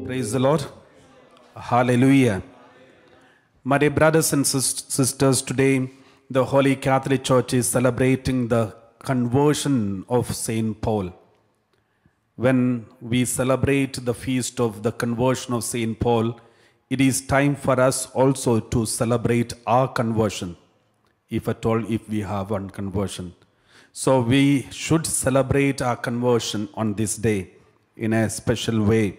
Praise the Lord. Hallelujah. My dear brothers and sisters, today the Holy Catholic Church is celebrating the conversion of Saint Paul. When we celebrate the feast of the conversion of Saint Paul, it is time for us also to celebrate our conversion, if at all, if we have one conversion. So we should celebrate our conversion on this day in a special way.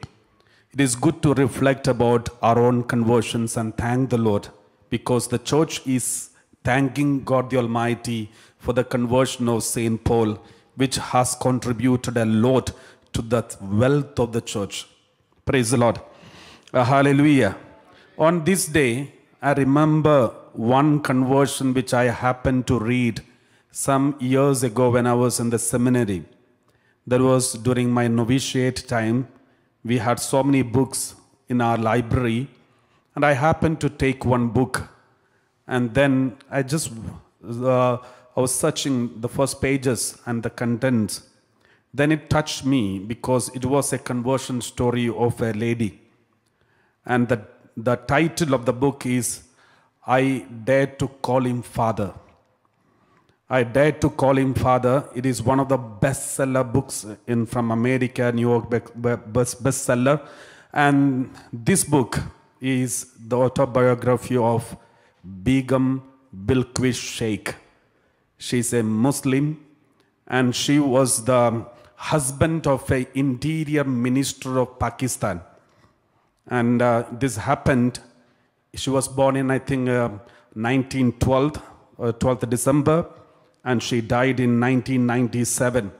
It is good to reflect about our own conversions and thank the Lord, because the church is thanking God the Almighty for the conversion of Saint Paul, which has contributed a lot to the wealth of the church. Praise the Lord. Hallelujah. On this day, I remember one conversion which I happened to read some years ago when I was in the seminary. That was during my novitiate time. We had so many books in our library, and I happened to take one book, and then I was searching the first pages and the contents. Then it touched me because it was a conversion story of a lady, and the title of the book is I Dare to Call Him Father. I Dare to Call Him Father. It is one of the bestseller books from America, New York bestseller. And this book is the autobiography of Begum Bilquis Sheikh. She's a Muslim, and she was the husband of an interior minister of Pakistan. And this happened, she was born in, I think, 1912, 12th December. And she died in 1997.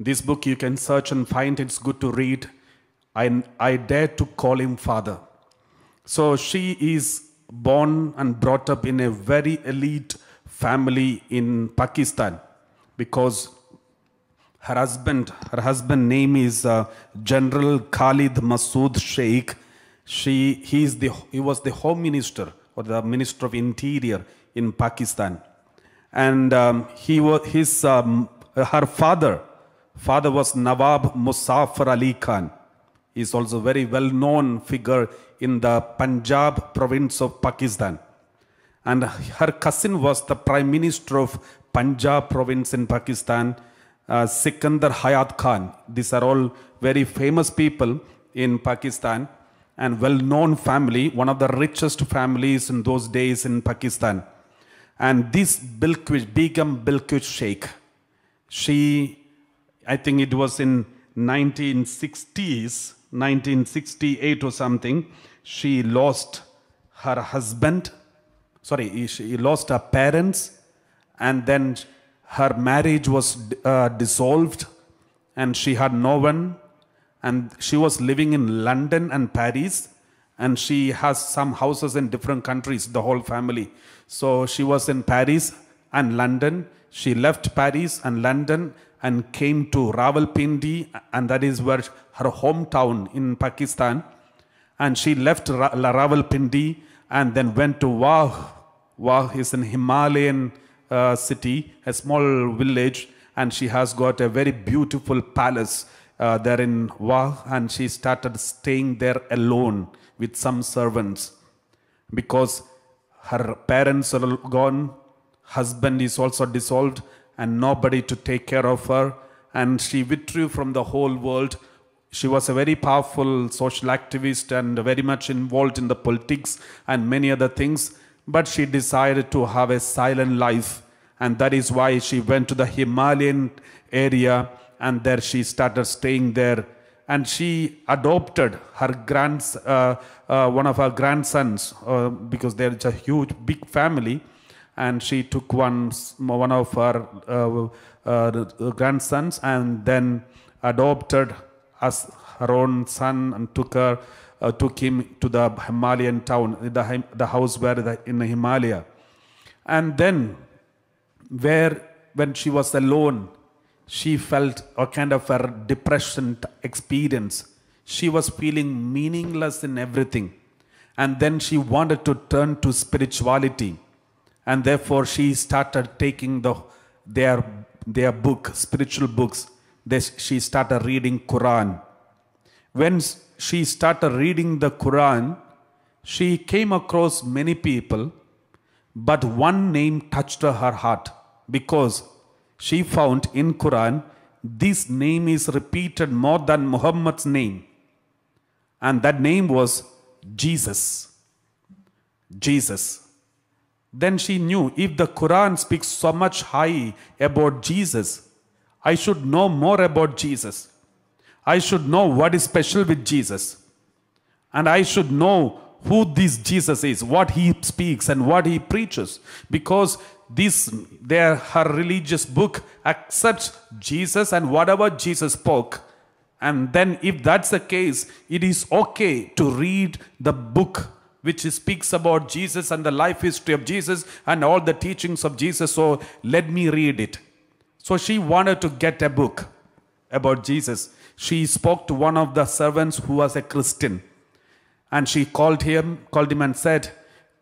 This book you can search and find. It's good to read. I Dare to Call Him Father. So she is born and brought up in a very elite family in Pakistan, because her husband name is General Khalid Masood Sheikh. He was the Home Minister or the Minister of Interior in Pakistan. And her father was Nawab Muzaffar Ali Khan. He is also a very well-known figure in the Punjab province of Pakistan. And her cousin was the Prime Minister of Punjab province in Pakistan, Sikandar Hayat Khan. These are all very famous people in Pakistan and well-known family, one of the richest families in those days in Pakistan. And this Begum Bilquis Sheikh, I think it was in 1960s, 1968 or something, she lost her husband, she lost her parents, and then her marriage was dissolved, and she had no one, and she was living in London and Paris, and she has some houses in different countries, the whole family. So she was in Paris and London. She left Paris and London and came to Rawalpindi, and that is where her hometown in Pakistan. And she left Rawalpindi and then went to Wagh. Wagh is an Himalayan city, a small village, and she has got a very beautiful palace there in Wagh, and she started staying there alone with some servants, because her parents are gone, husband is also dissolved, and nobody to take care of her, and she withdrew from the whole world. She was a very powerful social activist and very much involved in the politics and many other things, but she decided to have a silent life, and that is why she went to the Himalayan area, and there she started staying there. And she adopted her one of her grandsons, because there is a huge, big family. And she took one of her grandsons and then adopted as her own son, and took him to the Himalayan town, the house where in the Himalaya. And then, when she was alone, she felt a kind of a depression experience. She was feeling meaningless in everything. And then she wanted to turn to spirituality. And therefore she started taking their book, spiritual books. She started reading Quran. when she started reading the Quran, she came across many people, but one name touched her heart, because she found in Quran this name is repeated more than Muhammad's name, and that name was Jesus. Jesus. Then she knew, if the Quran speaks so much high about Jesus, I should know more about Jesus. I should know what is special with Jesus. And I should know who this Jesus is, what he speaks and what he preaches. Because her religious book accepts Jesus and whatever Jesus spoke. And then if that's the case, it is okay to read the book which speaks about Jesus and the life history of Jesus and all the teachings of Jesus. So let me read it. So she wanted to get a book about Jesus. She spoke to one of the servants who was a Christian. And she called him and said,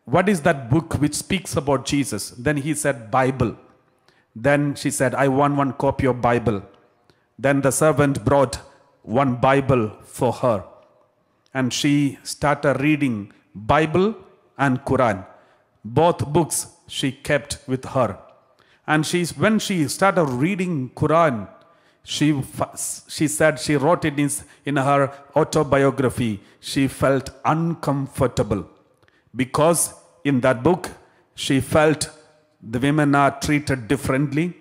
what is that book which speaks about Jesus? Then he said, Bible. Then she said, I want one copy of Bible. Then the servant brought one Bible for her. And she started reading Bible and Quran. Both books she kept with her. And when she started reading Quran, she said she wrote it in her autobiography. She felt uncomfortable because in that book she felt the women are treated differently,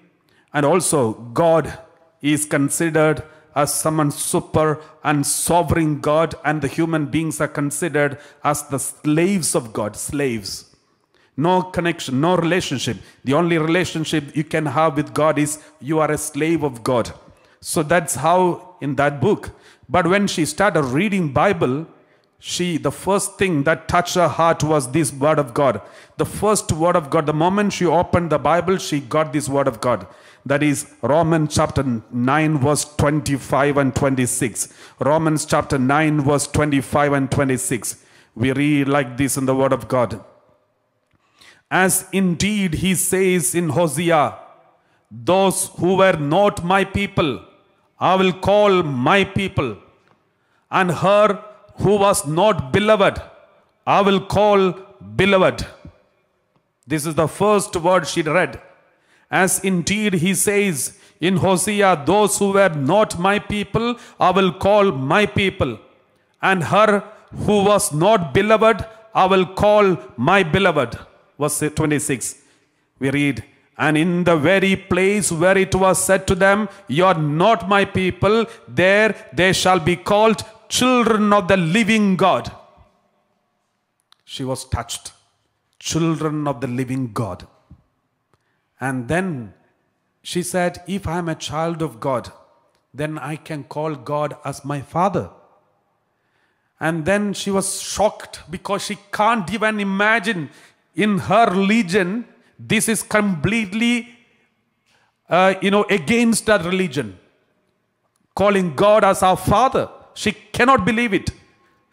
and also God is considered as someone super and sovereign God, and the human beings are considered as the slaves of God. Slaves. No connection, no relationship. The only relationship you can have with God is you are a slave of God. So that's how in that book. But when she started reading Bible, the first thing that touched her heart was this word of God. The first word of God. The moment she opened the Bible, she got this word of God. That is Romans chapter 9 verse 25 and 26. Romans chapter 9 verse 25 and 26. We read like this in the word of God. As indeed he says in Hosea, those who were not my people, I will call my people, and her who was not beloved, I will call beloved. This is the first word she read. As indeed he says in Hosea, those who were not my people, I will call my people, and her who was not beloved, I will call my beloved. Verse 26, we read, and in the very place where it was said to them, you are not my people, there they shall be called children of the living God. She was touched. Children of the living God. And then she said, if I am a child of God, then I can call God as my father. And then she was shocked because she can't even imagine in her religion, this is completely, against that religion. Calling God as our father. She cannot believe it.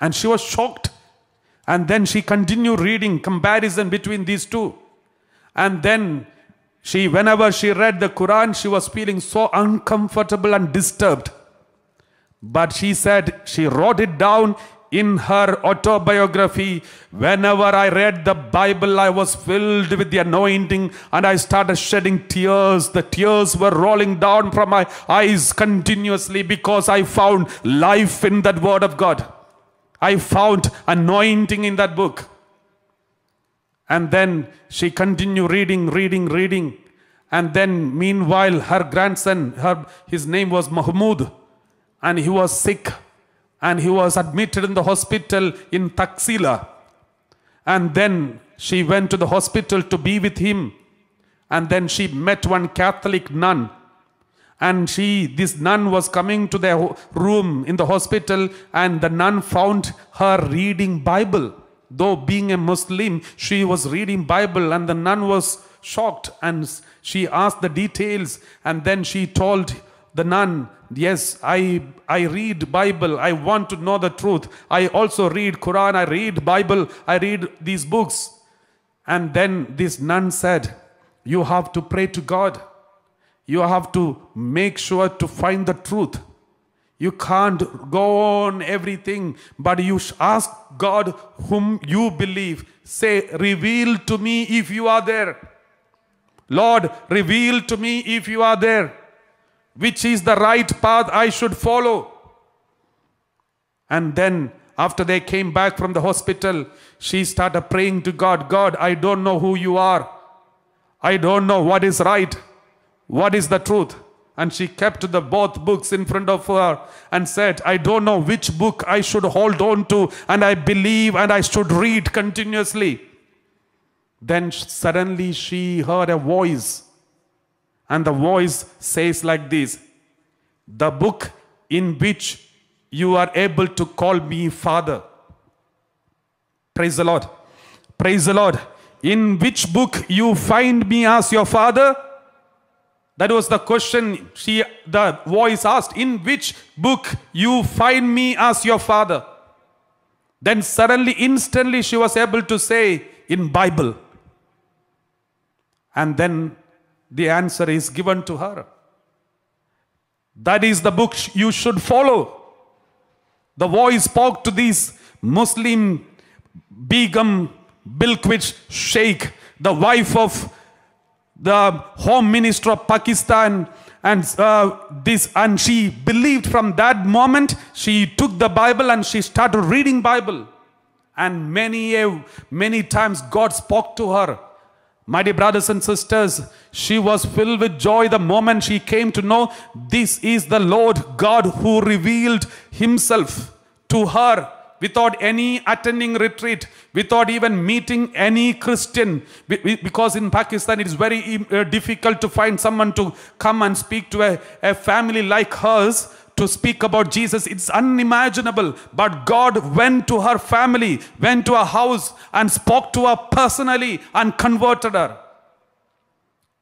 And she was shocked. And then she continued reading comparison between these two. And then whenever she read the Quran, she was feeling so uncomfortable and disturbed. But she said, she wrote it down in her autobiography, whenever I read the Bible, I was filled with the anointing and I started shedding tears. The tears were rolling down from my eyes continuously because I found life in that word of God. I found anointing in that book. And then she continued reading. And then meanwhile, her grandson, his name was Mahmoud, and he was sick. And he was admitted in the hospital in Taxila. And then she went to the hospital to be with him. And then she met one Catholic nun. And this nun was coming to their room in the hospital, and the nun found her reading Bible. Though being a Muslim, she was reading Bible, and the nun was shocked. And she asked the details, and then she told the nun, yes, I read Bible. I want to know the truth. I also read Quran. I read Bible. I read these books. And then this nun said, you have to pray to God. You have to make sure to find the truth. You can't go on everything, but you ask God whom you believe. Say, reveal to me if you are there. Lord, reveal to me if you are there. Which is the right path I should follow? And then, after they came back from the hospital, she started praying to God. God, I don't know who you are. I don't know what is right. What is the truth? And she kept the both books in front of her and said, I don't know which book I should hold on to, and I believe and I should read continuously. Then suddenly she heard a voice, and the voice says like this, the book in which you are able to call me Father. Praise the Lord. Praise the Lord. In which book you find me as your Father? That was the question the voice asked. In which book you find me as your Father? Then suddenly, instantly, she was able to say, in Bible. And then the answer is given to her. That is the book you should follow. The voice spoke to this Muslim Begum Bilquis Sheikh, the wife of the Home Minister of Pakistan, and she believed. From that moment she took the Bible and she started reading Bible, and many times God spoke to her. My dear brothers and sisters, she was filled with joy the moment she came to know this is the Lord God who revealed himself to her, without any attending retreat, without even meeting any Christian. Because in Pakistan it is very difficult to find someone to come and speak to a family like hers, to speak about Jesus. It's unimaginable. But God went to her family, went to her house and spoke to her personally and converted her.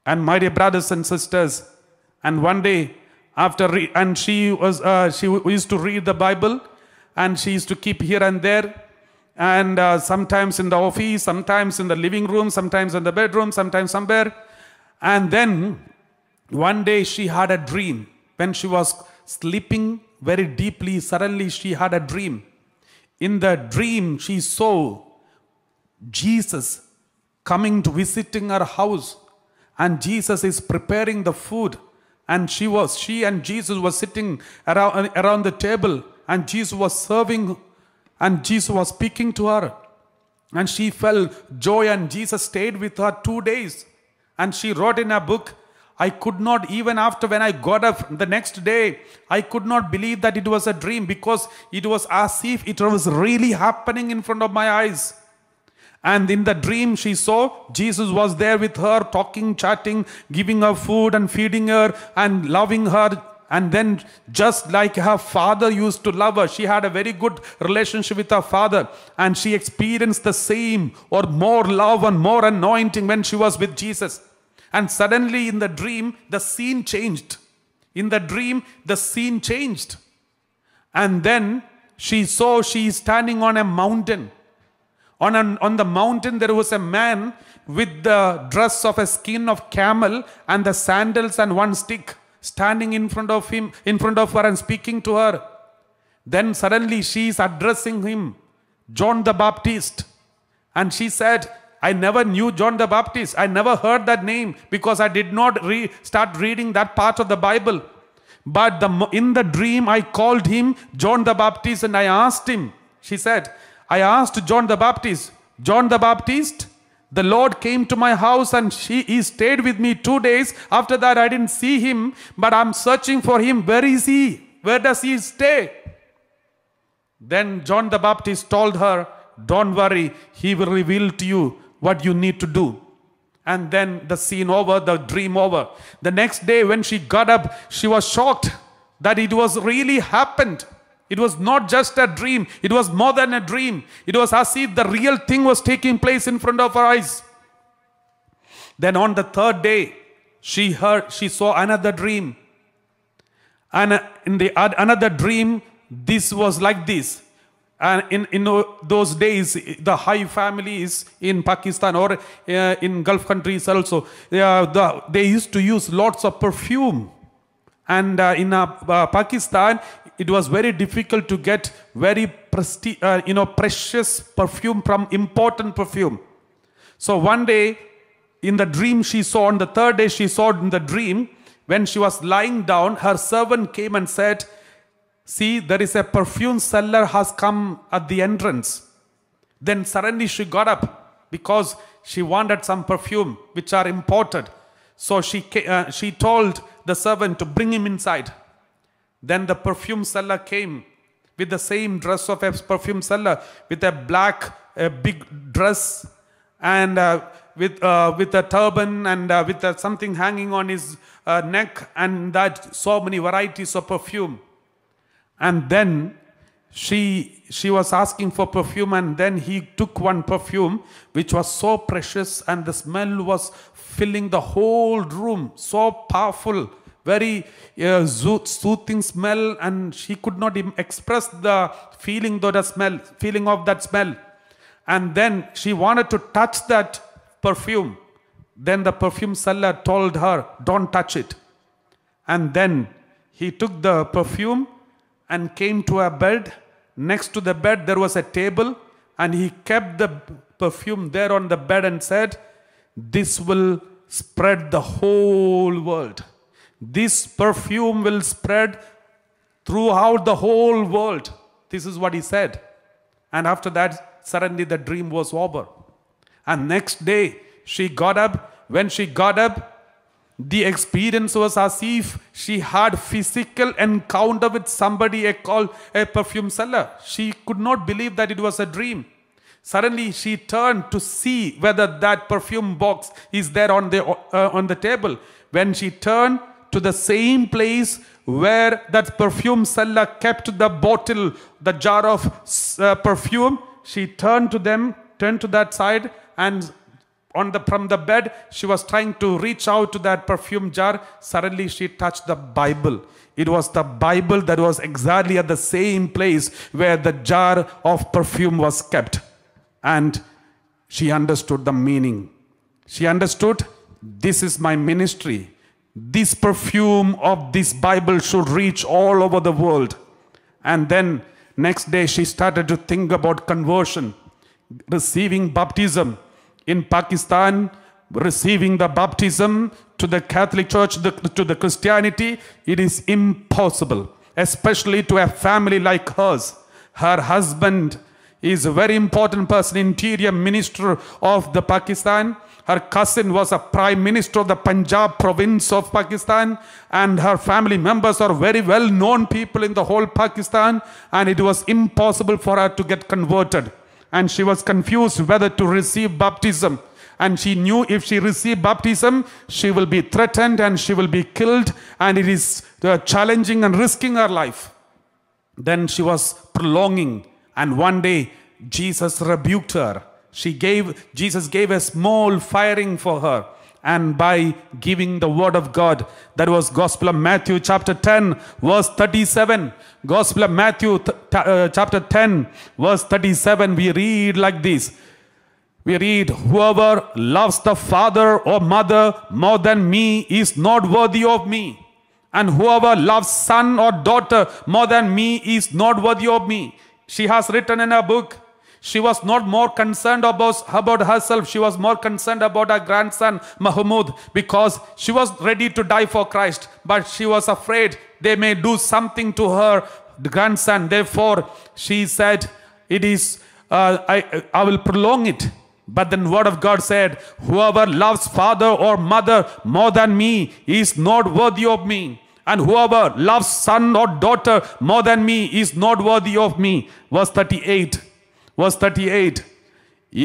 And my dear brothers and sisters, and one day she used to read the Bible, and she used to keep here and there, and sometimes in the office, sometimes in the living room, sometimes in the bedroom, sometimes somewhere. And then one day she had a dream. When she was sleeping very deeply, suddenly she had a dream. In the dream she saw Jesus coming to visiting her house, and Jesus is preparing the food, and she and Jesus was sitting around the table, and Jesus was serving, and Jesus was speaking to her, and she felt joy, and Jesus stayed with her 2 days. And she wrote in a book, I could not, even after when I got up the next day, I could not believe that it was a dream, because it was as if it was really happening in front of my eyes. And in the dream she saw Jesus was there with her, talking, chatting, giving her food and feeding her and loving her. And then, just like her father used to love her, she had a very good relationship with her father, and she experienced the same or more love and more anointing when she was with Jesus. And suddenly in the dream, the scene changed. In the dream, the scene changed. And then she saw she is standing on a mountain. On the mountain there was a man with the dress of a skin of camel and the sandals and one stick, standing in front of her and speaking to her. Then suddenly she is addressing him, John the Baptist. And she said, I never knew John the Baptist. I never heard that name, because I did not start reading that part of the Bible. But in the dream I called him John the Baptist, and I asked him, she said, I asked John the Baptist, the Lord came to my house and he stayed with me 2 days. After that I didn't see him, but I'm searching for him. Where is he? Where does he stay? Then John the Baptist told her, don't worry, he will reveal to you what you need to do. And then the scene over, the dream over. The next day when she got up, she was shocked that it was really happened. It was not just a dream. It was more than a dream. It was as if the real thing was taking place in front of her eyes. Then on the third day, she saw another dream. And in another dream, this was like this. And in those days, the high families in Pakistan or in Gulf countries also, they used to use lots of perfume. And in Pakistan, it was very difficult to get very precious perfume from important perfume. So one day in the dream she saw, on the third day she saw in the dream, when she was lying down, her servant came and said, see, there is a perfume seller has come at the entrance. Then suddenly she got up because she wanted some perfume which are imported. So she told the servant to bring him inside. Then the perfume seller came with the same dress of a perfume seller, with a big dress, and with a turban, and with something hanging on his neck, and that so many varieties of perfume. And then she was asking for perfume, and then he took one perfume which was so precious, and the smell was filling the whole room, so powerful, very soothing smell, and she could not even express the feeling of that smell. And then she wanted to touch that perfume. Then the perfume seller told her, don't touch it. And then he took the perfume and came to a bed. Next to the bed there was a table, and he kept the perfume there on the bed and said, this will spread the whole world. This perfume will spread throughout the whole world. This is what he said. And after that, suddenly the dream was over. And next day she got up. When she got up, the experience was as if she had physical encounter with somebody called a perfume seller. She could not believe that it was a dream. Suddenly she turned to see whether that perfume box is there on the table. When she turned to the same place where that perfume seller kept the bottle, the jar of perfume, she turned to that side, and from the bed, she was trying to reach out to that perfume jar. Suddenly she touched the Bible. It was the Bible that was exactly at the same place where the jar of perfume was kept. And she understood the meaning. She understood, this is my ministry. This perfume of this Bible should reach all over the world. And then next day she started to think about conversion, receiving baptism. In Pakistan, receiving the baptism to the Catholic Church, to the Christianity, it is impossible, especially to a family like hers. Her husband is a very important person, interior minister of the Pakistan. Her cousin was a prime minister of the Punjab province of Pakistan, and her family members are very well-known people in the whole Pakistan, and it was impossible for her to get converted. And she was confused whether to receive baptism. And she knew if she received baptism, she will be threatened and she will be killed, and it is challenging and risking her life. Then she was prolonging, and one day Jesus rebuked her. Jesus gave a small firing for her, and by giving the word of God, that was Gospel of Matthew chapter 10 verse 37. Gospel of Matthew chapter 10 verse 37, we read like this. We read, whoever loves the father or mother more than me is not worthy of me. And whoever loves son or daughter more than me is not worthy of me. She has written in her book, she was not more concerned about herself. She was more concerned about her grandson, Mahmoud, because she was ready to die for Christ. But she was afraid they may do something to her grandson. Therefore, she said, I will prolong it. But then the word of God said, whoever loves father or mother more than me is not worthy of me. And whoever loves son or daughter more than me is not worthy of me. Verse 38. Verse 38.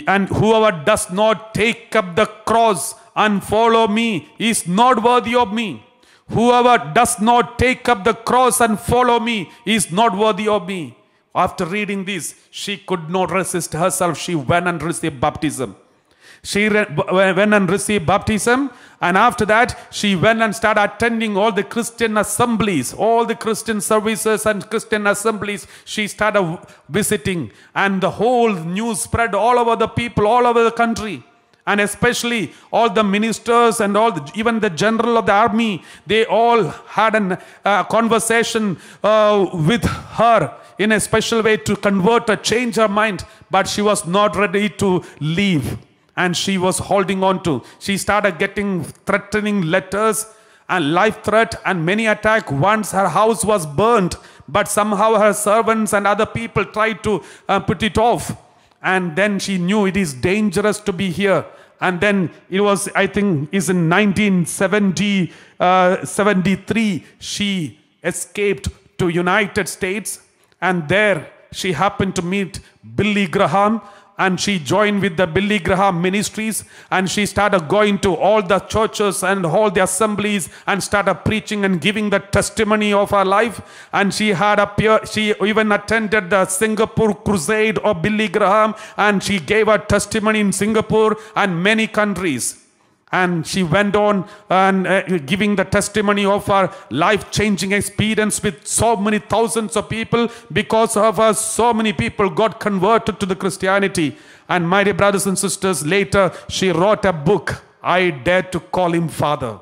And whoever does not take up the cross and follow me is not worthy of me. Whoever does not take up the cross and follow me is not worthy of me. After reading this, she could not resist herself. She went and received baptism. She went and received baptism, and after that she went and started attending all the Christian assemblies, all the Christian services and Christian assemblies she started visiting, and the whole news spread all over the people, all over the country. And especially all the ministers and even the general of the army, they all had a conversation with her in a special way to convert her, change her mind. But she was not ready to leave. And she was holding on to. She started getting threatening letters and life threat and many attack. Once her house was burnt, but somehow her servants and other people tried to put it off. And then she knew it is dangerous to be here. And then it was, I think, is in 1973, she escaped to United States. And there she happened to meet Billy Graham. And she joined with the Billy Graham Ministries, and she started going to all the churches and all the assemblies and started preaching and giving the testimony of her life. And she even attended the Singapore crusade of Billy Graham, and she gave her testimony in Singapore and many countries. And she went on and giving the testimony of her life-changing experience with so many thousands of people. Because of her, so many people got converted to the Christianity. And my dear brothers and sisters, later she wrote a book, I Dare to Call Him Father.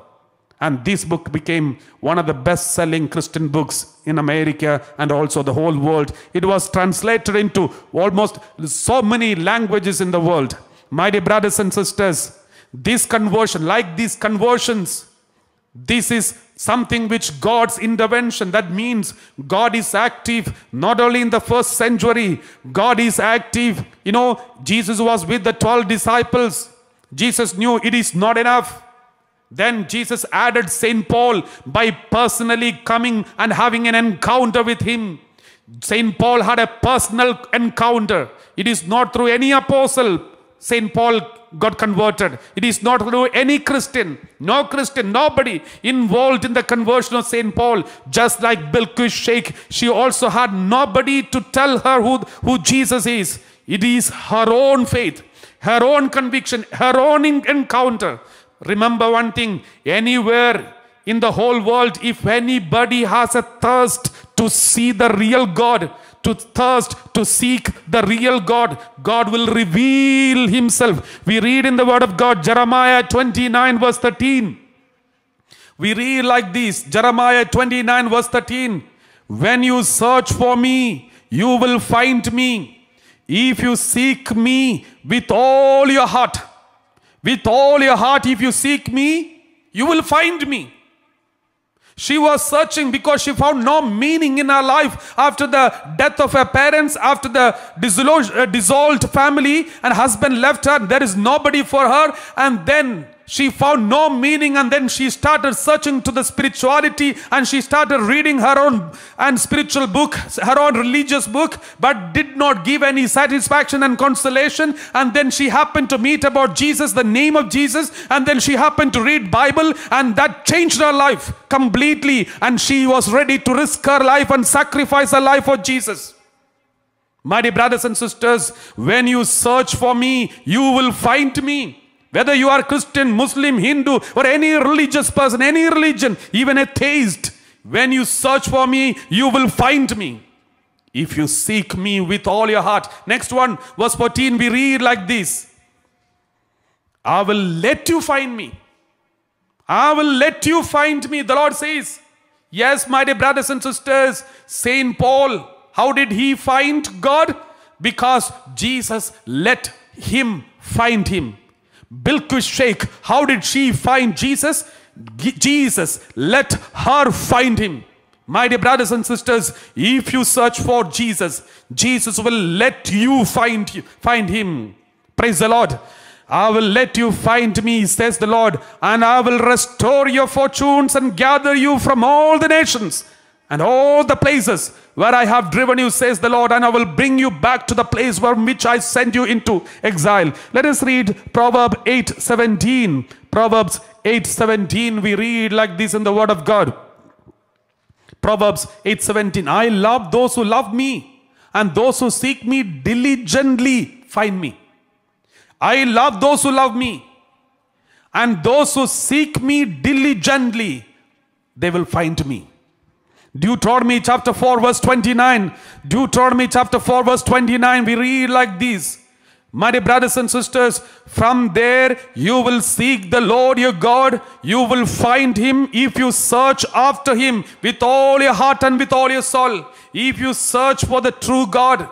And this book became one of the best-selling Christian books in America and also the whole world. It was translated into almost so many languages in the world. My dear brothers and sisters, this conversion, like these conversions, this is something which God's intervention. That means God is active not only in the first century, God is active. You know, Jesus was with the 12 disciples. Jesus knew it is not enough. Then Jesus added St. Paul by personally coming and having an encounter with him. St. Paul had a personal encounter. It is not through any apostle St. Paul got converted. It is not through any Christian. No Christian, nobody involved in the conversion of St. Paul. Just like Bilquis Sheikh, she also had nobody to tell her who Jesus is. It is her own faith, her own conviction, her own encounter. Remember one thing, anywhere in the whole world, if anybody has a thirst to see the real God, to thirst to seek the real God, God will reveal himself. We read in the word of God, Jeremiah 29 verse 13. We read like this, Jeremiah 29 verse 13. When you search for me, you will find me. If you seek me with all your heart, if you seek me, you will find me. She was searching because she found no meaning in her life after the death of her parents, after the dissolved family, and husband left her. There is nobody for her. And then she found no meaning, and then she started searching to the spirituality, and she started reading her own and spiritual book, her own religious book, but did not give any satisfaction and consolation. And then she happened to meet about Jesus, the name of Jesus, and then she happened to read Bible, and that changed her life completely, and she was ready to risk her life and sacrifice her life for Jesus. My dear brothers and sisters, when you search for me, you will find me. Whether you are Christian, Muslim, Hindu, or any religious person, any religion, even a theist, when you search for me, you will find me. If you seek me with all your heart. Next one, verse 14, we read like this. I will let you find me. I will let you find me, the Lord says. Yes, my dear brothers and sisters, St. Paul, how did he find God? Because Jesus let him find him. Bilquis Sheikh, how did she find Jesus? Jesus let her find him. My dear brothers and sisters, if you search for Jesus, Jesus will let you find him. Praise the Lord. I will let you find me, says the Lord, and I will restore your fortunes and gather you from all the nations and all the places where I have driven you, says the Lord, and I will bring you back to the place from which I sent you into exile. Let us read Proverbs 8:17. Proverbs 8:17, we read like this in the word of God. Proverbs 8:17, I love those who love me, and those who seek me diligently find me. I love those who love me, and those who seek me diligently, they will find me. Deuteronomy chapter 4 verse 29. Deuteronomy chapter 4 verse 29, we read like this. My dear brothers and sisters, from there you will seek the Lord your God. You will find him if you search after him with all your heart and with all your soul. If you search for the true God,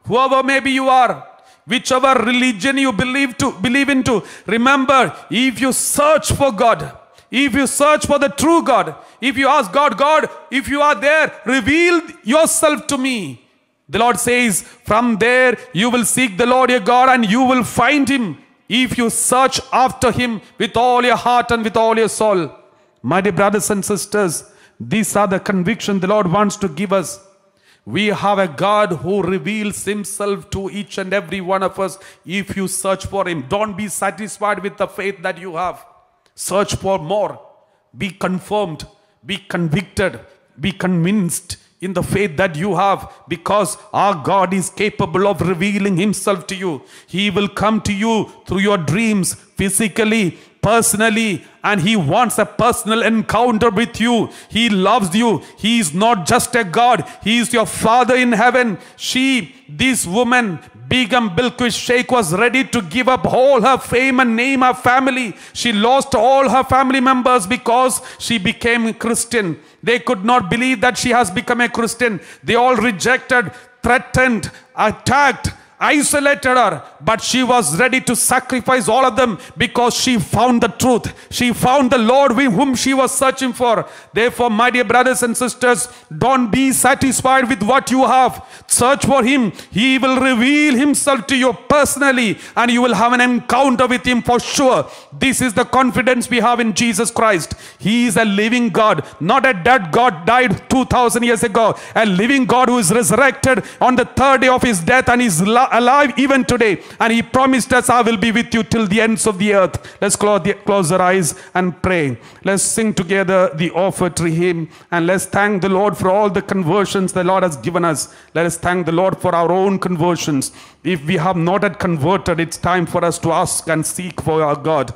whoever maybe you are, whichever religion you believe into, remember, if you search for God, if you search for the true God, if you ask God, God, if you are there, reveal yourself to me. The Lord says, from there you will seek the Lord your God and you will find him if you search after him with all your heart and with all your soul. My dear brothers and sisters, these are the convictions the Lord wants to give us. We have a God who reveals himself to each and every one of us if you search for him. Don't be satisfied with the faith that you have. Search for more. Be confirmed. Be convicted. Be convinced in the faith that you have, because our God is capable of revealing himself to you. He will come to you through your dreams, physically, personally, and he wants a personal encounter with you. He loves you. He is not just a God. He is your Father in heaven. This woman, Begum Bilquis Sheikh, was ready to give up all her fame and name, her family. She lost all her family members because she became a Christian. They could not believe that she has become a Christian. They all rejected, threatened, attacked, isolated her, but she was ready to sacrifice all of them because she found the truth. She found the Lord whom she was searching for. Therefore, my dear brothers and sisters, don't be satisfied with what you have. Search for him. He will reveal himself to you personally and you will have an encounter with him for sure. This is the confidence we have in Jesus Christ. He is a living God, not a dead God died 2000 years ago. A living God who is resurrected on the third day of his death and is alive even today, and he promised us, I will be with you till the ends of the earth. Let's close our eyes and pray. Let's sing together the offertory hymn, and let's thank the Lord for all the conversions the Lord has given us. Let us thank the Lord for our own conversions. If we have not yet converted, it's time for us to ask and seek for our God.